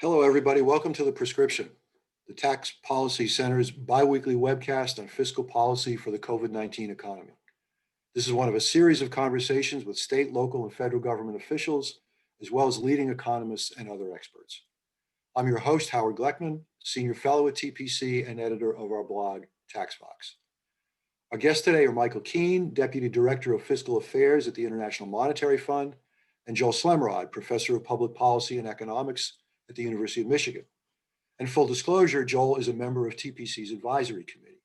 Hello, everybody. Welcome to The Prescription, the Tax Policy Center's biweekly webcast on fiscal policy for the COVID-19 economy. This is one of a series of conversations with state, local, and federal government officials, as well as leading economists and other experts. I'm your host, Howard Gleckman, Senior Fellow at TPC and editor of our blog, TaxVox. Our guests today are Michael Keene, Deputy Director of Fiscal Affairs at the International Monetary Fund, and Joel Slemrod, Professor of Public Policy and Economics at the University of Michigan. And full disclosure, Joel is a member of TPC's advisory committee.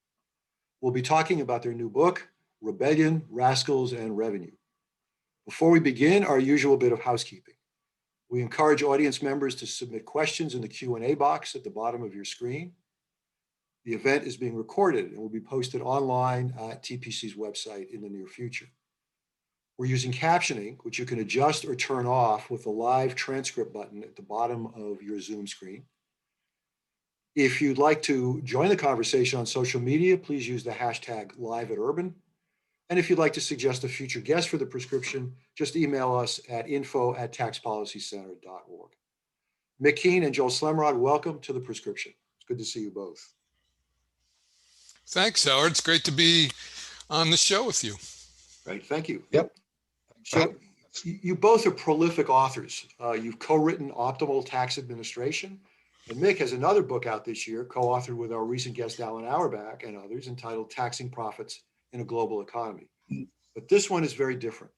We'll be talking about their new book, Rebellion, Rascals, and Revenue. Before we begin, our usual bit of housekeeping. We encourage audience members to submit questions in the Q&A box at the bottom of your screen. The event is being recorded and will be posted online at TPC's website in the near future. We're using captioning, which you can adjust or turn off with the live transcript button at the bottom of your Zoom screen. If you'd like to join the conversation on social media, please use the hashtag #LiveAtUrban. And if you'd like to suggest a future guest for The Prescription, just email us at info@taxpolicycenter.org. Mick Keene and Joel Slemrod, welcome to The Prescription. It's good to see you both. Thanks, Howard. It's great to be on the show with you. Right, thank you. Yep. So you both are prolific authors. You've co-written Optimal Tax Administration, and Mick has another book out this year, co-authored with our recent guest Alan Auerbach and others, entitled Taxing Profits in a Global Economy. But this one is very different.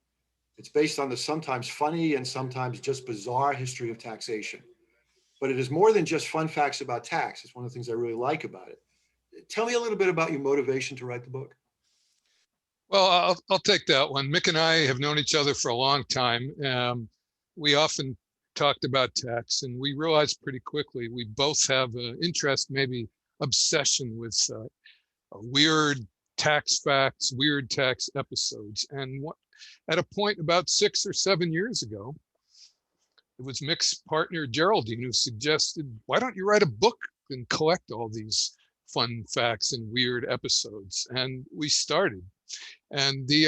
It's based on the sometimes funny and sometimes just bizarre history of taxation. But it is more than just fun facts about tax. It's one of the things I really like about it. Tell me a little bit about your motivation to write the book. Well, I'll take that one. Mick and I have known each other for a long time. We often talked about tax, and we realized pretty quickly we both have an interest, maybe obsession with weird tax facts, weird tax episodes. And at a point about 6 or 7 years ago, it was Mick's partner, Geraldine, who suggested, why don't you write a book and collect all these fun facts and weird episodes? And we started. And the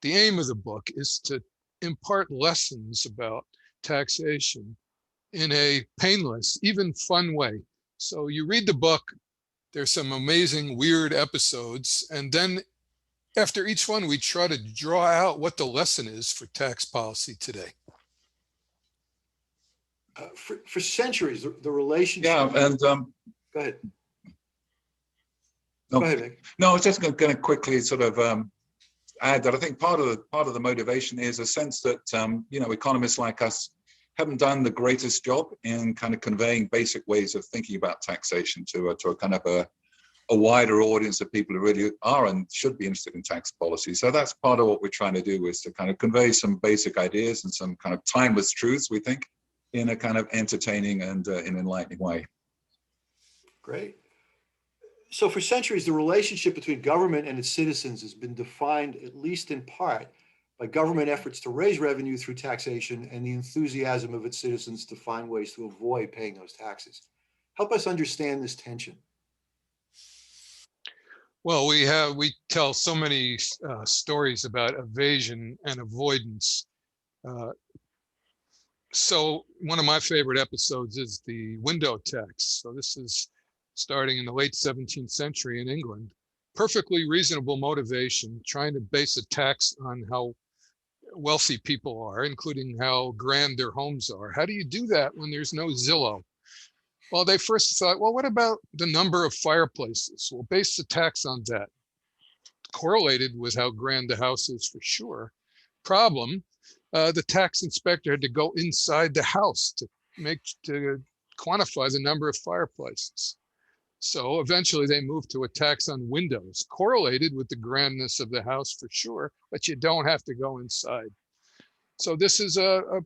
aim of the book is to impart lessons about taxation in a painless, even fun way. So you read the book, there's some amazing, weird episodes. And then after each one, we try to draw out what the lesson is for tax policy today. For centuries, the relationship. Yeah, and go ahead. No, Go ahead, Mick. no, I was just going to quickly sort of add that I think part of the motivation is a sense that economists like us haven't done the greatest job in kind of conveying basic ways of thinking about taxation to a kind of a wider audience of people who really are and should be interested in tax policy. So that's part of what we're trying to do, is to kind of convey some basic ideas and some kind of timeless truths, we think, in a kind of entertaining and in an enlightening way. Great. So for centuries, the relationship between government and its citizens has been defined, at least in part, by government efforts to raise revenue through taxation and the enthusiasm of its citizens to find ways to avoid paying those taxes. Help us understand this tension. Well, we tell so many stories about evasion and avoidance. So one of my favorite episodes is the window tax. So this is starting in the late 17th century in England. Perfectly reasonable motivation, trying to base a tax on how wealthy people are, including how grand their homes are. How do you do that when there's no Zillow? Well, they first thought, well, what about the number of fireplaces? We'll base the tax on that. Correlated with how grand the house is, for sure. Problem, the tax inspector had to go inside the house to quantify the number of fireplaces. So eventually they moved to a tax on windows, correlated with the grandness of the house for sure, but you don't have to go inside. So this is a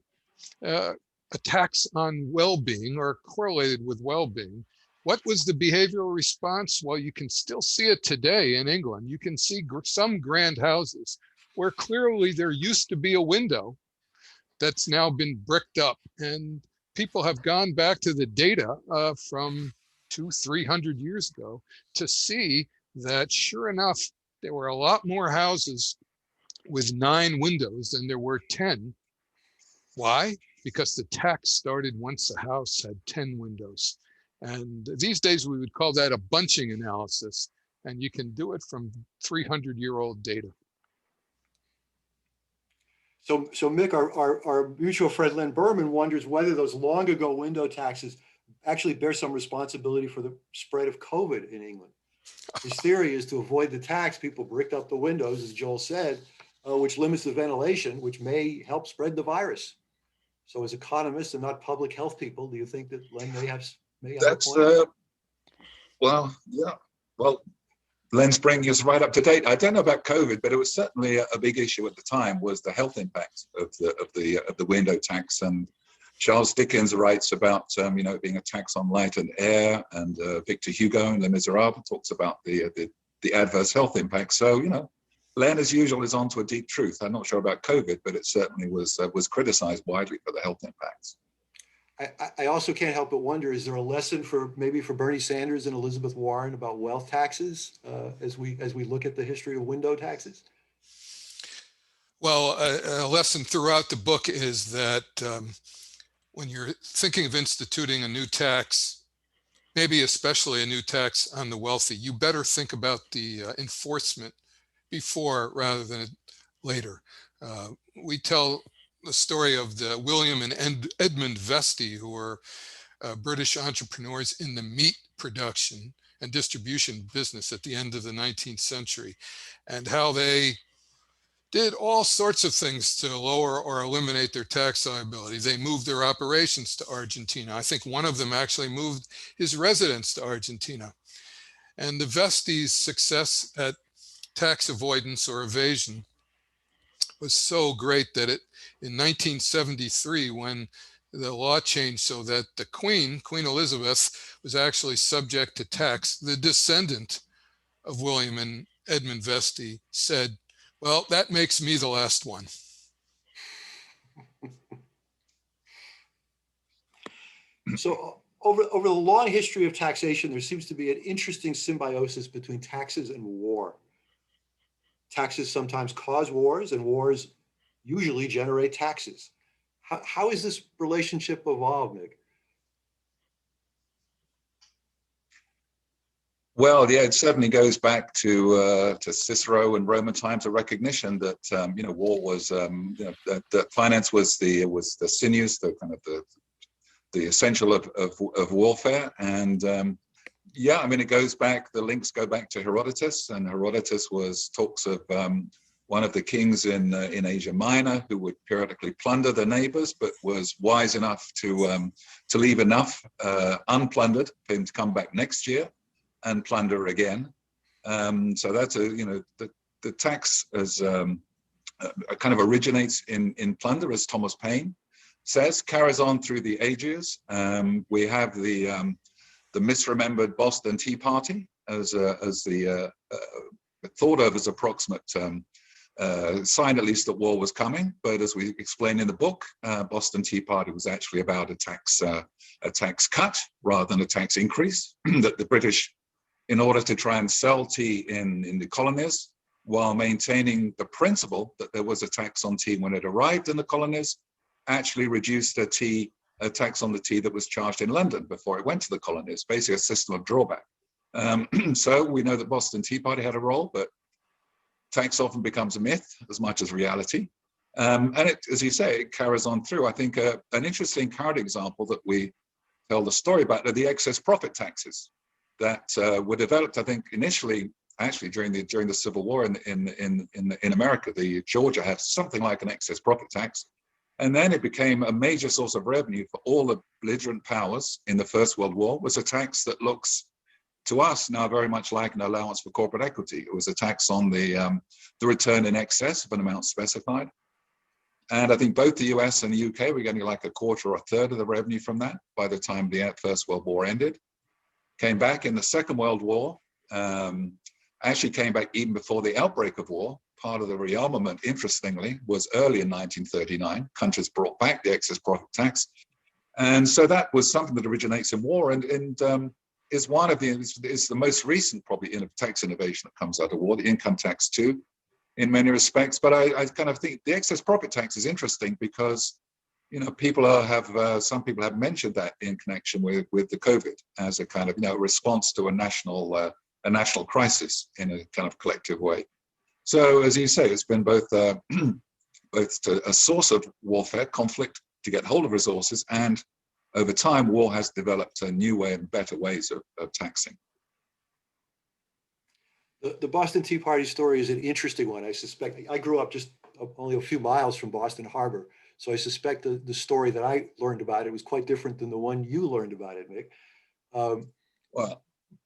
tax on well-being, or correlated with well-being. What was the behavioral response? Well, you can still see it today in England. You can see some grand houses where clearly there used to be a window that's now been bricked up. And people have gone back to the data from 200-300 years ago to see that, sure enough, there were a lot more houses with 9 windows than there were 10. Why? because the tax started once a house had 10 windows. And these days we would call that a bunching analysis, and you can do it from 300-year-old data. So Mick, our mutual friend Len Berman wonders whether those long ago window taxes actually bear some responsibility for the spread of COVID in England. His theory is to avoid the tax, people bricked up the windows, as Joel said, which limits the ventilation, which may help spread the virus. So as economists and not public health people, do you think that Len may have That's, a point? well, yeah. Well, Len's bringing us right up to date. I don't know about COVID, but it was certainly a big issue at the time, was the health impact of the window tax. And Charles Dickens writes about it being a tax on light and air, and Victor Hugo in Les Miserables talks about the adverse health impact. So Len, as usual, is onto a deep truth. I'm not sure about COVID, but it certainly was criticized widely for the health impacts. I also can't help but wonder, is there a lesson maybe for Bernie Sanders and Elizabeth Warren about wealth taxes as we look at the history of window taxes? Well, a lesson throughout the book is that when you're thinking of instituting a new tax, maybe especially a new tax on the wealthy, you better think about the enforcement before rather than later. We tell the story of the William and Edmund Vesty, who were British entrepreneurs in the meat production and distribution business at the end of the 19th century, and how they did all sorts of things to lower or eliminate their tax liability. They moved their operations to Argentina. I think one of them actually moved his residence to Argentina. And the Vesty's success at tax avoidance or evasion was so great that in 1973, when the law changed so that the Queen Elizabeth, was actually subject to tax, the descendant of William and Edmund Vesty said, well, that makes me the last one. So over the long history of taxation, there seems to be an interesting symbiosis between taxes and war. Taxes sometimes cause wars, and wars usually generate taxes. How is this relationship evolved, Nick? Well, yeah, it certainly goes back to Cicero and Roman times, a recognition that war was that finance was the sinews, the kind of the essential of warfare. And yeah, I mean, it goes back. The links go back to Herodotus, and Herodotus talks of one of the kings in Asia Minor who would periodically plunder their neighbors, but was wise enough to leave enough unplundered for him to come back next year and plunder again. So that's the tax as kind of originates in plunder, as Thomas Paine says, carries on through the ages. We have the misremembered Boston Tea Party as the thought of as approximate sign, at least, that war was coming. But as we explain in the book, Boston Tea Party was actually about a tax cut rather than a tax increase. That the British, in order to try and sell tea in the colonies, while maintaining the principle that there was a tax on tea when it arrived in the colonies, actually reduced a tax on the tea that was charged in London before it went to the colonies, basically a system of drawback. So we know that Boston Tea Party had a role, but tax often becomes a myth as much as reality. And it, as you say, it carries on through. I think an interesting current example that we tell the story about are the excess profit taxes that were developed, I think, initially, actually during the Civil War in America. Georgia had something like an excess profit tax. And then it became a major source of revenue for all the belligerent powers in the First World War. Was a tax that looks to us now very much like an allowance for corporate equity. It was a tax on the return in excess of an amount specified. And I think both the US and the UK were getting like a quarter or a third of the revenue from that by the time the First World War ended. Came back in the Second World War, actually came back even before the outbreak of war. Part of the rearmament, interestingly, was early in 1939. Countries brought back the excess profit tax. And so that was something that originates in war and is one of is the most recent probably tax innovation that comes out of war, the income tax too, in many respects. But I kind of think the excess profit tax is interesting because, some people have mentioned that in connection with the COVID as a kind of response to a national crisis in a kind of collective way. So as you say, it's been both a source of warfare, conflict to get hold of resources, and over time, war has developed a new way and better ways of taxing. The Boston Tea Party story is an interesting one. I suspect I grew up just only a few miles from Boston Harbor. So I suspect the story that I learned about it was quite different than the one you learned about it, Mick. Well,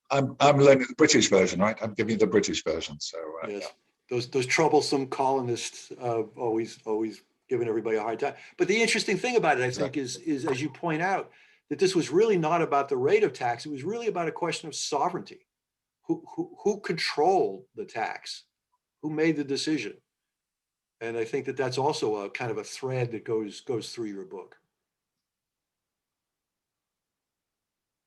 I'm learning the British version, right? I'm giving you the British version. So yes, yeah. those troublesome colonists always giving everybody a hard time. But the interesting thing about it, I think, is as you point out, that this was really not about the rate of tax. It was really about a question of sovereignty. Who controlled the tax? Who made the decision? And I think that that's also a kind of a thread that goes through your book.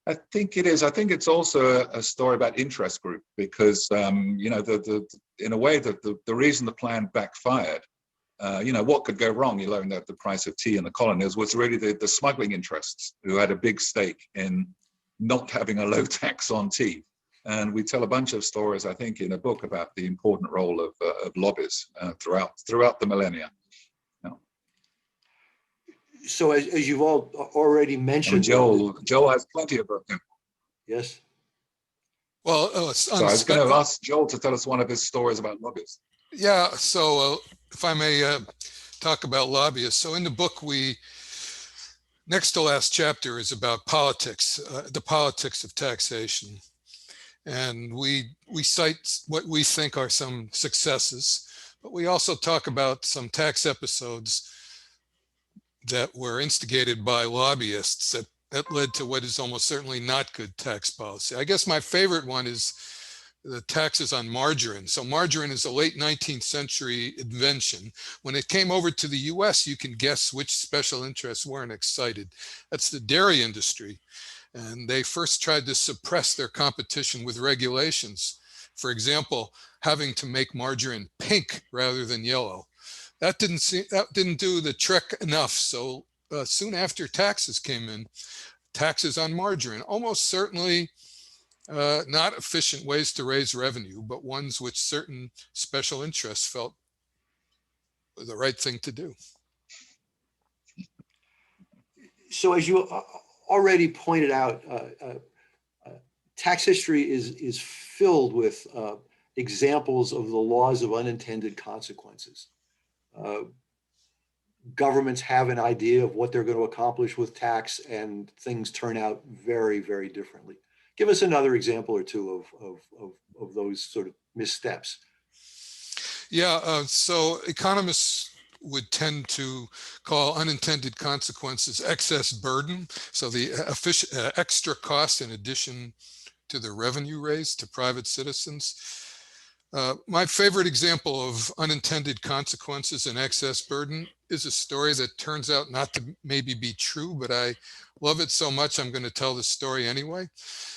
I think it is. I think it's also a story about interest group because, in a way that the reason the plan backfired, what could go wrong, lowering the price of tea in the colonies was really the smuggling interests who had a big stake in not having a low tax on tea. And we tell a bunch of stories, I think, in a book about the important role of lobbies throughout the millennia. Yeah. So as you've all already mentioned, Joel has plenty of books. Yes. Well, so I was going to ask Joel to tell us one of his stories about lobbyists. Yeah. So if I may talk about lobbyists. So in the book, next to last chapter is about politics, the politics of taxation. And we cite what we think are some successes, but we also talk about some tax episodes that were instigated by lobbyists that led to what is almost certainly not good tax policy. I guess my favorite one is the taxes on margarine. So margarine is a late 19th century invention. When it came over to the US, you can guess which special interests weren't excited. That's the dairy industry. And they first tried to suppress their competition with regulations. For example, having to make margarine pink rather than yellow. That didn't do the trick enough. So soon after taxes came in, taxes on margarine, almost certainly not efficient ways to raise revenue, but ones which certain special interests felt were the right thing to do. So as you already pointed out, tax history is filled with examples of the laws of unintended consequences. Governments have an idea of what they're going to accomplish with tax, and things turn out very, very differently. Give us another example or two of those sort of missteps. Yeah, so economists would tend to call unintended consequences excess burden. So the extra cost in addition to the revenue raised to private citizens. My favorite example of unintended consequences and excess burden is a story that turns out not to maybe be true, but I love it so much I'm going to tell the story anyway.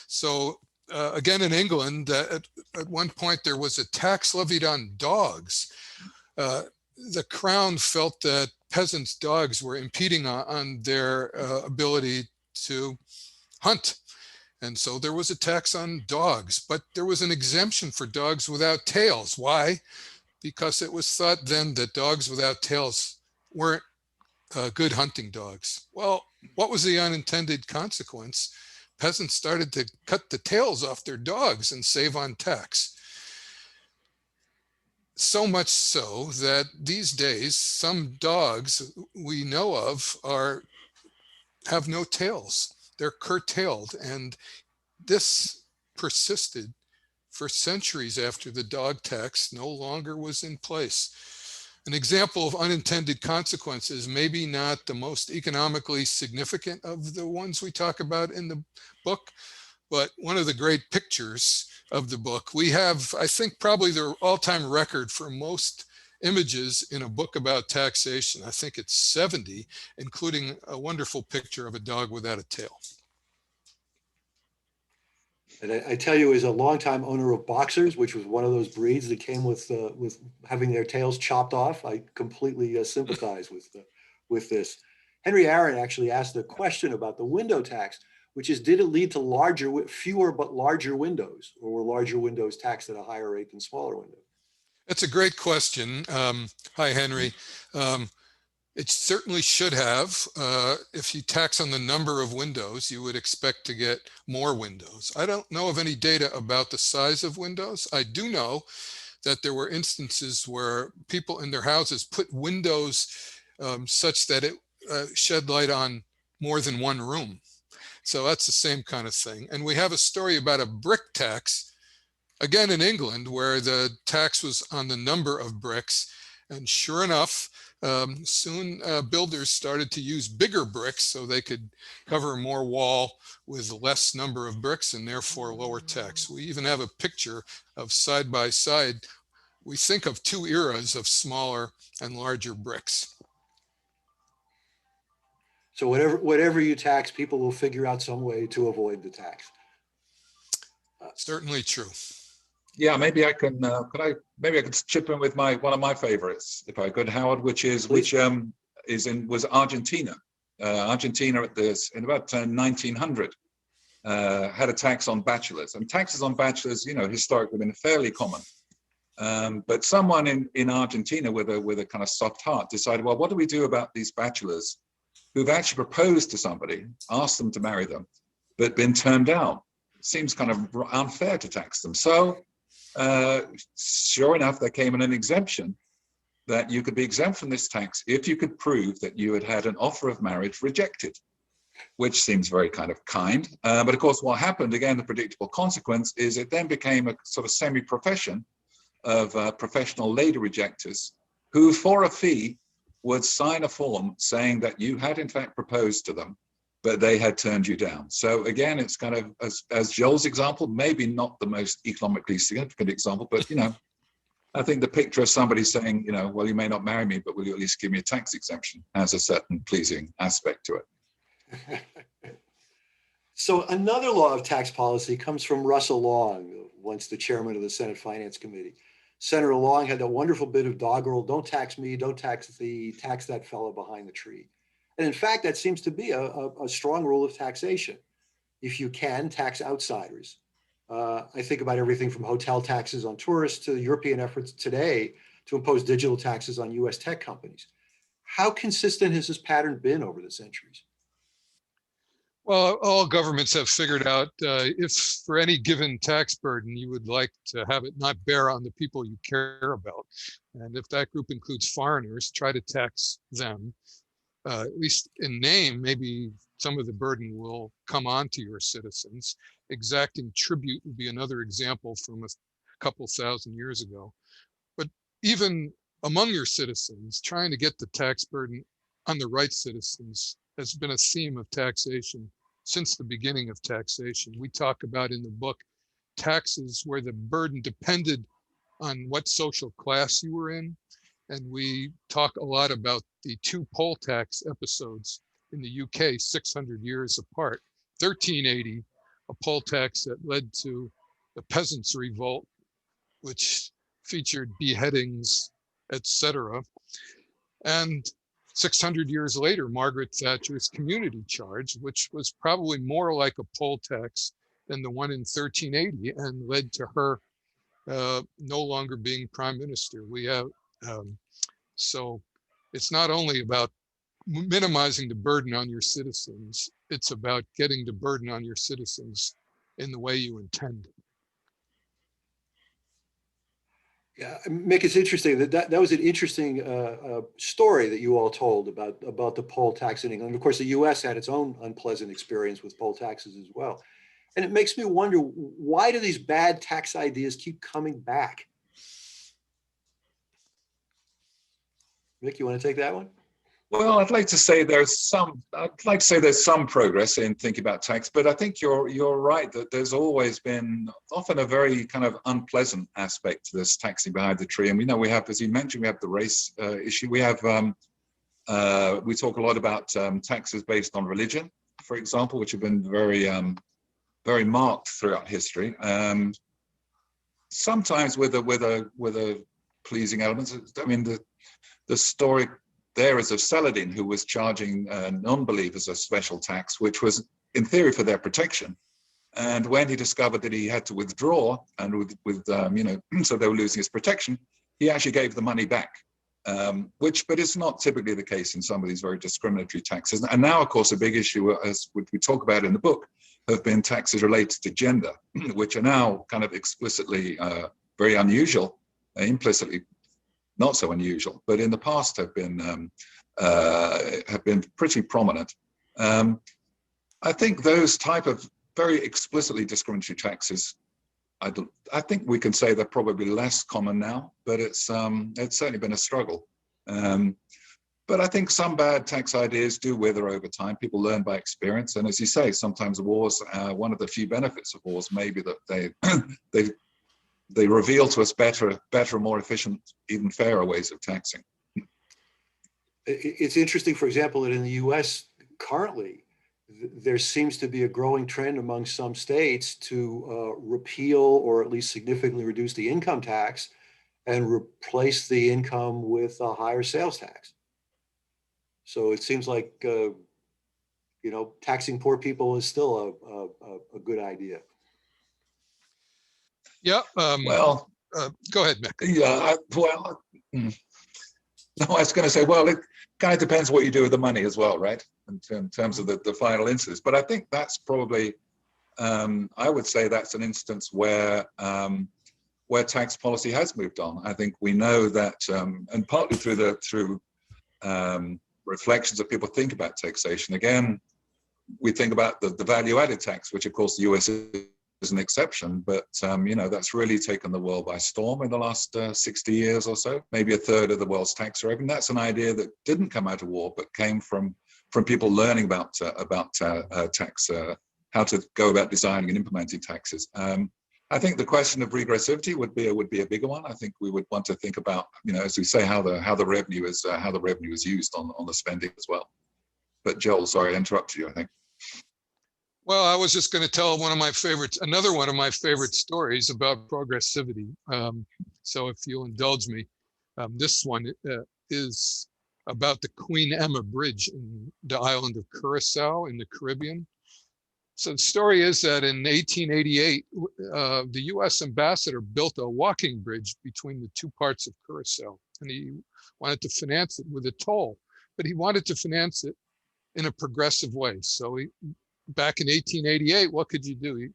So again, in England, at one point there was a tax levied on dogs. The Crown felt that peasants' dogs were impeding on their ability to hunt. And so there was a tax on dogs, but there was an exemption for dogs without tails. Why? Because it was thought then that dogs without tails weren't good hunting dogs. Well, what was the unintended consequence? Peasants started to cut the tails off their dogs and save on tax. So much so that these days, some dogs we know of have no tails. They're curtailed, and this persisted for centuries after the dog tax no longer was in place. An example of unintended consequences, maybe not the most economically significant of the ones we talk about in the book, but one of the great pictures of the book. We have, I think, probably the all-time record for most images in a book about taxation. I think it's 70, including a wonderful picture of a dog without a tail. And I tell you, as a longtime owner of boxers, which was one of those breeds that came with having their tails chopped off, I completely sympathize with this. Henry Aaron actually asked a question about the window tax, which is, did it lead to fewer but larger windows, or were larger windows taxed at a higher rate than smaller windows? That's a great question. Hi, Henry. It certainly should have. If you tax on the number of windows, you would expect to get more windows. I don't know of any data about the size of windows. I do know that there were instances where people in their houses put windows such that it shed light on more than one room. So that's the same kind of thing. And we have a story about a brick tax, again in England, where the tax was on the number of bricks. And sure enough, soon builders started to use bigger bricks so they could cover more wall with less number of bricks and therefore lower tax. We even have a picture of side by side. We think of two eras of smaller and larger bricks. So whatever you tax, people will figure out some way to avoid the tax. Certainly true. Yeah, maybe I can. Maybe I could chip in with one of my favorites, if I could, Howard, which was Argentina. Argentina in about 1900 had a tax on bachelors, and taxes on bachelors, historically been fairly common. But someone in Argentina with a kind of soft heart decided, well, what do we do about these bachelors who've actually proposed to somebody, asked them to marry them, but been turned down? It seems kind of unfair to tax them. So sure enough, there came an exemption that you could be exempt from this tax if you could prove that you had had an offer of marriage rejected, which seems very kind of kind. But of course, what happened, again, the predictable consequence is it then became a sort of semi-profession of professional lady rejectors who, for a fee, would sign a form saying that you had in fact proposed to them, but they had turned you down. So again, it's kind of, as Joel's example, maybe not the most economically significant example, but I think the picture of somebody saying, well, you may not marry me, but will you at least give me a tax exemption, has a certain pleasing aspect to it. So another law of tax policy comes from Russell Long, once the chairman of the Senate Finance Committee. Senator Long had that wonderful bit of doggerel, don't tax me, don't tax that fellow behind the tree. And in fact, that seems to be a strong rule of taxation. If you can, tax outsiders. I think about everything from hotel taxes on tourists to European efforts today to impose digital taxes on US tech companies. How consistent has this pattern been over the centuries? Well, all governments have figured out if for any given tax burden, you would like to have it not bear on the people you care about. And if that group includes foreigners, try to tax them. At least in name, maybe some of the burden will come on to your citizens. Exacting tribute would be another example from a couple thousand years ago. But even among your citizens, trying to get the tax burden on the right citizens has been a theme of taxation since the beginning of taxation. We talk about in the book taxes where the burden depended on what social class you were in. And we talk a lot about the two poll tax episodes in the UK 600 years apart. 1380, a poll tax that led to the Peasants' Revolt, which featured beheadings, etc. And 600 years later, Margaret Thatcher's community charge, which was probably more like a poll tax than the one in 1380 and led to her no longer being prime minister. We have, so it's not only about minimizing the burden on your citizens, it's about getting the burden on your citizens in the way you intend. Yeah, Mick, it's interesting that was an interesting story that you all told about the poll tax in England. Of course, the U.S. had its own unpleasant experience with poll taxes as well. And it makes me wonder, why do these bad tax ideas keep coming back? Mick, you want to take that one? Well, I'd like to say there's some progress in thinking about tax, but I think you're right that there's always been often a very kind of unpleasant aspect to this taxing behind the tree. And we have, as you mentioned, we have the race issue. We have we talk a lot about taxes based on religion, for example, which have been very marked throughout history. Sometimes with a pleasing element. I mean, the story there is of Saladin, who was charging non-believers a special tax, which was in theory for their protection. And when he discovered that he had to withdraw, and so they were losing his protection, he actually gave the money back. But it's not typically the case in some of these very discriminatory taxes. And now, of course, a big issue, as we talk about in the book, have been taxes related to gender, which are now kind of explicitly very unusual, implicitly not so unusual, but in the past have been pretty prominent. I think those type of very explicitly discriminatory taxes, I think we can say they're probably less common now, but it's certainly been a struggle. But I think some bad tax ideas do wither over time. People learn by experience, and as you say, sometimes wars. One of the few benefits of wars may be that they reveal to us better, more efficient, even fairer ways of taxing. It's interesting, for example, that in the U.S. currently, there seems to be a growing trend among some states to repeal or at least significantly reduce the income tax and replace the income with a higher sales tax. So it seems like, taxing poor people is still a good idea. Yeah. Well, go ahead, Mick. Yeah. No, I was going to say, well, it kind of depends what you do with the money as well, right? In terms of the final instance. But I think that's probably, I would say that's an instance where tax policy has moved on. I think we know that, and partly through reflections that people think about taxation. Again, we think about the value-added tax, which of course the US is an exception, but that's really taken the world by storm in the last 60 years or so. Maybe a third of the world's tax revenue. That's an idea that didn't come out of war, but came from people learning about tax, how to go about designing and implementing taxes. I think the question of regressivity would be a bigger one. I think we would want to think about, as we say, how the revenue is used on the spending as well. But Joel, sorry, I interrupted you, I think. Well, I was just going to tell another one of my favorite stories about progressivity. So if you'll indulge me, this one is about the Queen Emma Bridge in the island of Curacao in the Caribbean. So the story is that in 1888, the US ambassador built a walking bridge between the two parts of Curacao, and he wanted to finance it with a toll, but he wanted to finance it in a progressive way. So back in 1888, what could you do?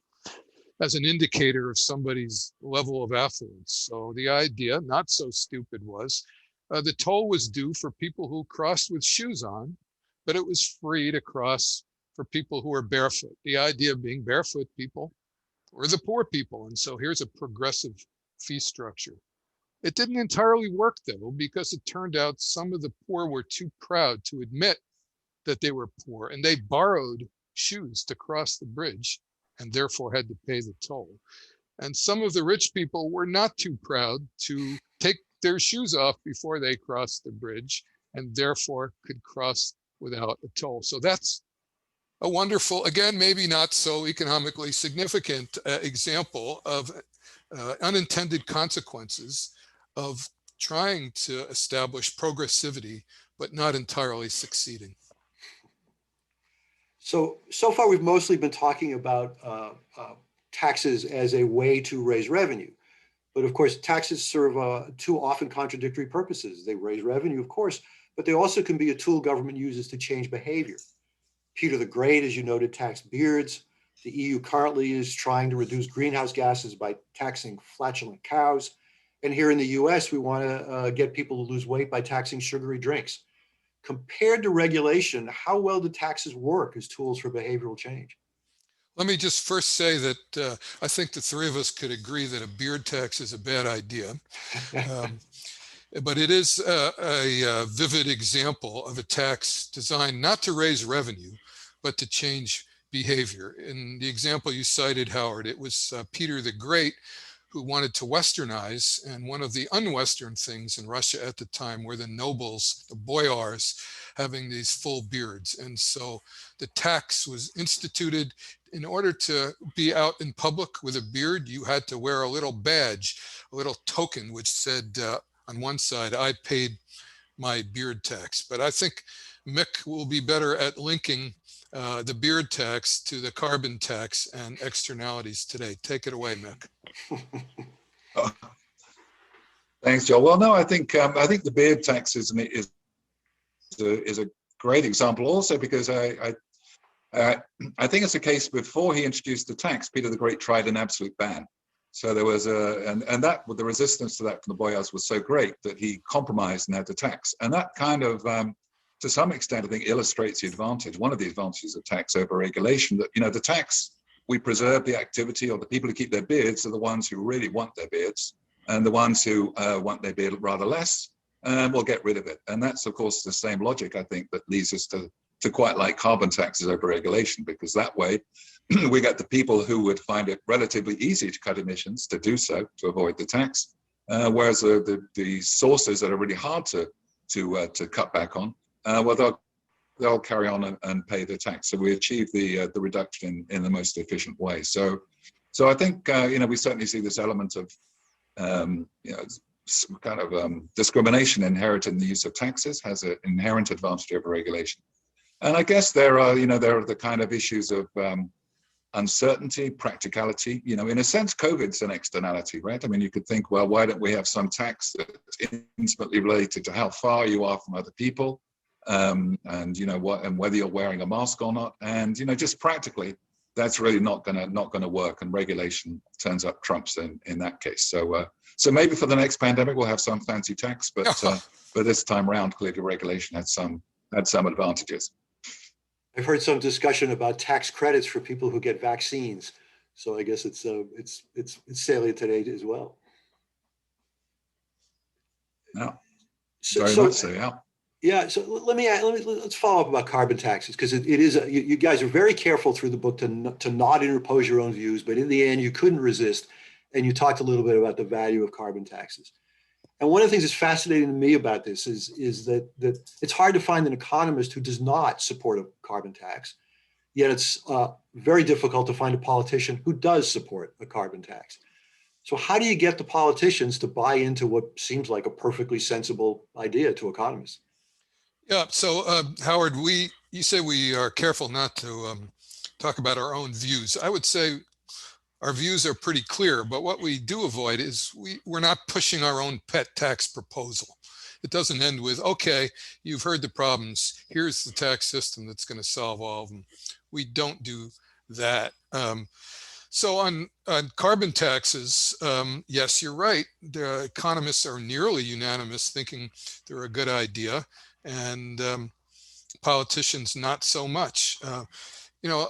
As an indicator of somebody's level of affluence. So the idea, not so stupid, was the toll was due for people who crossed with shoes on, but it was free to cross for people who were barefoot. The idea of being barefoot people were the poor people. And so here's a progressive fee structure. It didn't entirely work though, because it turned out some of the poor were too proud to admit that they were poor, and they borrowed shoes to cross the bridge and therefore had to pay the toll. And some of the rich people were not too proud to take their shoes off before they crossed the bridge and therefore could cross without a toll. So that's a wonderful, again, maybe not so economically significant example of unintended consequences of trying to establish progressivity, but not entirely succeeding. So far we've mostly been talking about taxes as a way to raise revenue. But of course, taxes serve two often contradictory purposes. They raise revenue, of course, but they also can be a tool government uses to change behavior. Peter the Great, as you noted, taxed beards. The EU currently is trying to reduce greenhouse gases by taxing flatulent cows. And here in the US, we want to get people to lose weight by taxing sugary drinks. Compared to regulation, how well do taxes work as tools for behavioral change? Let me just first say that I think the three of us could agree that a beard tax is a bad idea. But it is a vivid example of a tax designed not to raise revenue, but to change behavior. In the example you cited, Howard, it was Peter the Great who wanted to westernize, and one of the un-Western things in Russia at the time were the nobles, the boyars, having these full beards. And so the tax was instituted. In order to be out in public with a beard, you had to wear a little badge, a little token, which said on one side, I paid my beard tax. But I think Mick will be better at linking the beard tax to the carbon tax and externalities today. Take it away, Mick. Oh, thanks, Joel. Well, no, I think the beard tax is a great example also because I think it's a case before he introduced the tax, Peter the Great tried an absolute ban. So there was and that the resistance to that from the boyars was so great that he compromised and had the tax. And that kind of, to some extent, I think illustrates the advantage, one of the advantages of tax over regulation, that, you know, the tax, we preserve the activity, or the people who keep their beards are the ones who really want their beards, and the ones who want their beard rather less, we'll get rid of it. And that's, of course, the same logic, I think, that leads us to quite like carbon taxes over regulation, because that way we get the people who would find it relatively easy to cut emissions to do so, to avoid the tax, whereas the sources that are really hard to cut back on, well, they'll carry on and pay the tax. So we achieve the reduction in the most efficient way. So I think you know, we certainly see this element of you know, some kind of discrimination inherent in the use of taxes has an inherent advantage over regulation. And I guess there are the kind of issues of uncertainty, practicality. You know, in a sense, COVID's an externality, right? I mean, you could think, well, why don't we have some tax that's intimately related to how far you are from other people, and you know what, and whether you're wearing a mask or not, and you know, just practically, that's really not gonna work, and regulation turns up trumps in that case. So maybe for the next pandemic we'll have some fancy tax, but this time around, clearly regulation had some advantages. I've heard some discussion about tax credits for people who get vaccines. So I guess it's salient today as well. Yeah, So, very much so, yeah. Yeah, so let's follow up about carbon taxes, because it is you guys are very careful through the book to not interpose your own views, but in the end you couldn't resist, and you talked a little bit about the value of carbon taxes. And one of the things that's fascinating to me about this is that it's hard to find an economist who does not support a carbon tax, yet it's very difficult to find a politician who does support a carbon tax. So how do you get the politicians to buy into what seems like a perfectly sensible idea to economists? Yeah, so Howard, you say we are careful not to talk about our own views. I would say our views are pretty clear, but what we do avoid is we're not pushing our own pet tax proposal. It doesn't end with, okay, you've heard the problems, here's the tax system that's going to solve all of them. We don't do that. So on carbon taxes, yes, you're right. The economists are nearly unanimous thinking they're a good idea, and politicians not so much. You know,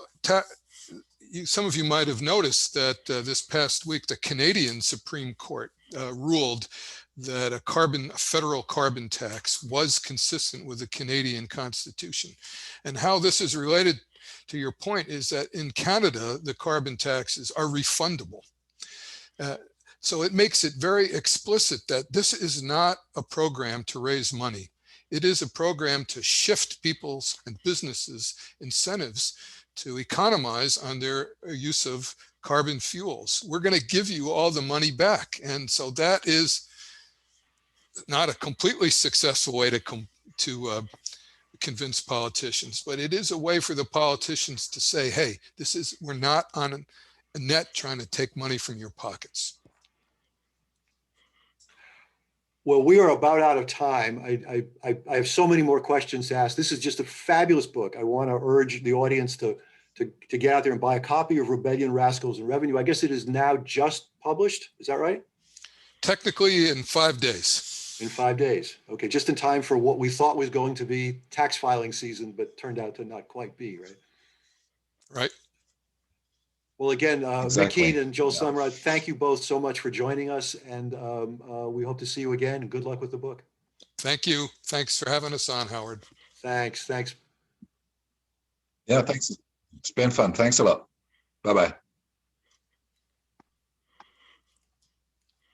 some of you might have noticed that this past week, the Canadian Supreme Court ruled that a federal carbon tax was consistent with the Canadian Constitution. And how this is related to your point is that in Canada, the carbon taxes are refundable. So it makes it very explicit that this is not a program to raise money. It is a program to shift people's and businesses' incentives to economize on their use of carbon fuels. We're going to give you all the money back. And so that is not a completely successful way to convince politicians, but it is a way for the politicians to say, hey, we're not on a net trying to take money from your pockets. Well, we are about out of time. I have so many more questions to ask. This is just a fabulous book. I want to urge the audience to get out there and buy a copy of Rebellion, Rascals, and Revenue. I guess it is now just published. Is that right? Technically in 5 days. In 5 days. Okay, just in time for what we thought was going to be tax filing season, but turned out to not quite be, right? Right. Well, again, Exactly. Mick Keene and Joel Slemrod, thank you both so much for joining us, and we hope to see you again, and good luck with the book. Thank you. Thanks for having us on, Howard. Thanks. Yeah, thanks. It's been fun. Thanks a lot. Bye-bye.